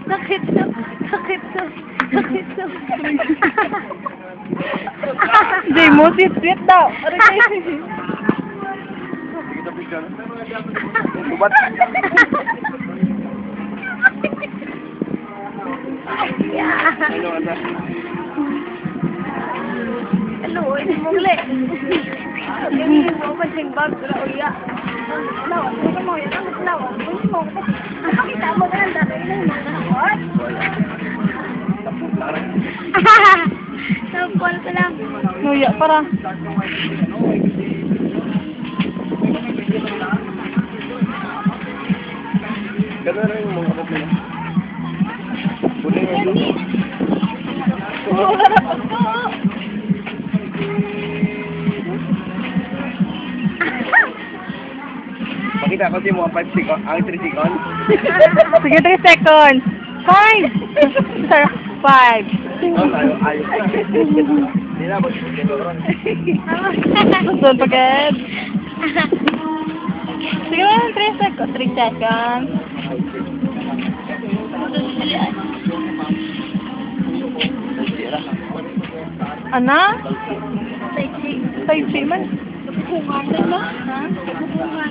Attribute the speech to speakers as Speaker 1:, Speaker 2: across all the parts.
Speaker 1: Sakit to. Sakit to. Sakit to.
Speaker 2: Jay mo, sweet daw.
Speaker 3: Bubat.
Speaker 1: Ano, ini mo ulit. Ini mo pa sing bag na uya. Lawa, ano mo yan? Ang lawa. Ano mo? Nakakita mo ka ng dati na yung mga nakakot. Sampol ko lang.
Speaker 2: Nuya, para.
Speaker 3: Gano'n rin yung mga kapag nila. Buling yung doon.
Speaker 1: Wala na pa po.
Speaker 3: Pakita ko siya mga 5 seconds. Ang 3 seconds.
Speaker 2: Sige, 3 seconds. 5. 5.
Speaker 3: Ayaw. Hindi na,
Speaker 2: Doon pagkat. Sige lang, 3 seconds. 3 seconds. Ana? Tay chi man.
Speaker 1: Kukungan din ba? Ha? Kukungan.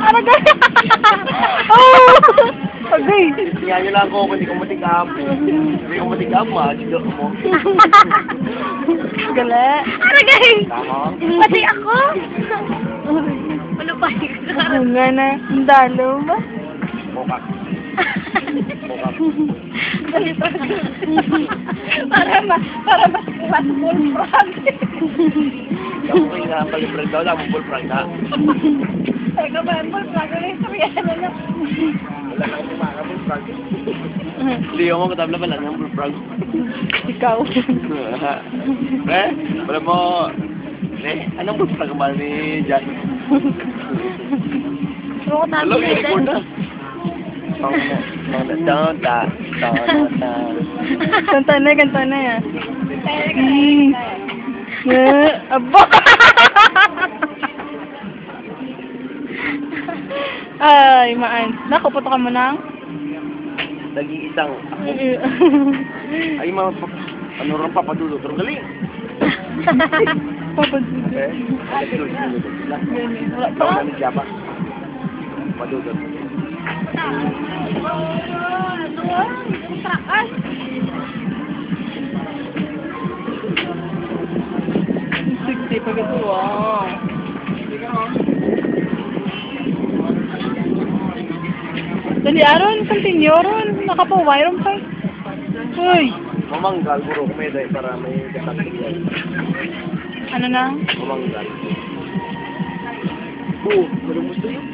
Speaker 2: Ano gaya? Oh! Agay.
Speaker 3: Tingnan nyo lang ako kung hindi ko matigap. Hindi ko matigap, maagido mo.
Speaker 2: Gala.
Speaker 1: Ano gay?
Speaker 3: Tama.
Speaker 1: Pati ako? Ano ba yun?
Speaker 2: Ang nga na. Ang dalo ba?
Speaker 3: Bokak. Bokak.
Speaker 1: Para full frog.
Speaker 3: Kamu ko yung pag-frag daw lang, full frag na.
Speaker 1: Ay, ka ba, full frog? Ano yung sabihan mo na?
Speaker 3: Wala lang yung mga full frag. Hindi mo katabla ba lang yung full frag?
Speaker 2: Ikaw.
Speaker 3: Wala mo. Anong full frag ba ni Jan?
Speaker 1: Oo,
Speaker 3: Hello,
Speaker 1: namin
Speaker 3: i-record na.
Speaker 2: Kanta na ya. Aba! Ay, maan. Naku, puto ka mo nang?
Speaker 3: Nag-iisang ako. Ay, mga ano rin papadulot. Pero galing.
Speaker 2: Papadulot.
Speaker 3: Wala pa. Wala ni Japa. Padulot.
Speaker 1: Trakas.
Speaker 2: Sixty pag ito. Wow. Dali, Aron. Continue, Aron. Nakapawairon pa. Uy.
Speaker 3: Mamanggal, buro kumeday para may katakilian.
Speaker 2: Ano na?
Speaker 3: Mamanggal. Oo, pero gusto yun.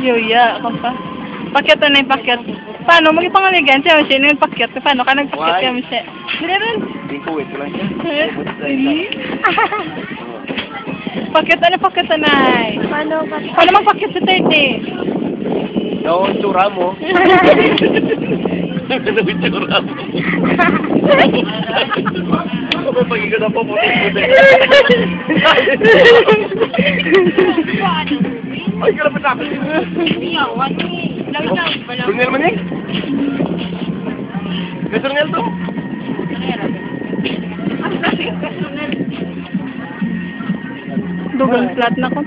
Speaker 2: Yuya, ako pa. Pakyat na yung pakyat. Paano? Mag-ipangaligan siya, Michelle. Yung pakyat. Paano ka nagpakyat siya, Michelle? Dili rin.
Speaker 3: Hindi ko, wait ko lang siya.
Speaker 2: Pakyat na ay.
Speaker 1: Paano ka?
Speaker 2: Paano magpakyat sa 30?
Speaker 3: Yung tsura mo. Ano yung tsura mo? May pag-iga na po po. Ay, ka na pa sabi. Brunel man yan? May Brunel to?
Speaker 2: Dugang flat na ko.